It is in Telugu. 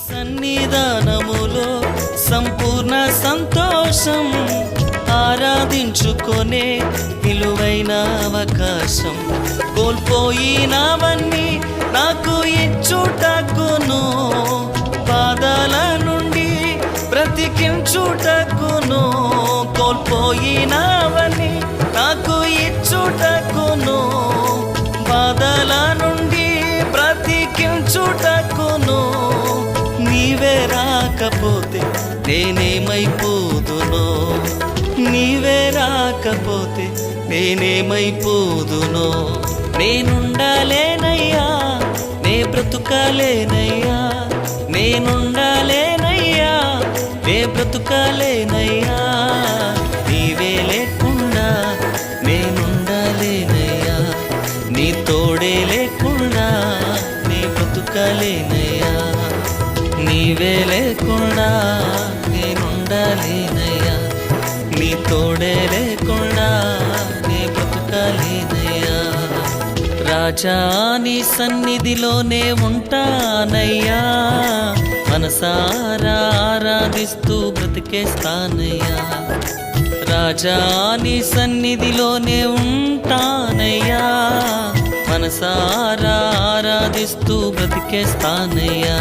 సన్నిధానములో సంపూర్ణ సంతోషం, ఆరాధించుకొనే విలువైన అవకాశం, కోల్పోయినవన్నీ నాకు ఇచ్చుటకును, బాధల నుండి బ్రతికించుటకును, కోల్పోయినవన్నీ నాకు ఇచ్చుటకును, బాధల నుండి బ్రతికించుటకును. నీవే రాకపోతే నేనేమైపోదునో, నీవే రాకపోతే నేనేమైపోదునో. నేనుండాలేనయ్యా, నే బ్రతుకాలేనయ్యా, నేనుండాలేనయ్యా, నే బ్రతుకాలేనయ్యా. నీవే లేకుండా నేనుండాలేనయ్యా, నీ తోడే లేకుండా నే బ్రతుకాలేనయ్యా. నీవే లేకుండా నేనుండాలేనయ్యా, నీ తోడే లేకుండా నే బ్రతుకాలేనయ్యా. రాజా నీ సన్నిధిలోనే ఉంటానయ్యా, మనసారా ఆరాధిస్తూ బ్రతికేస్తానయ్యా. రాజా నీ సన్నిధిలోనే ఉంటానయ్యా, మనసారా ఆరాధిస్తూ బ్రతికేస్తానయ్యా.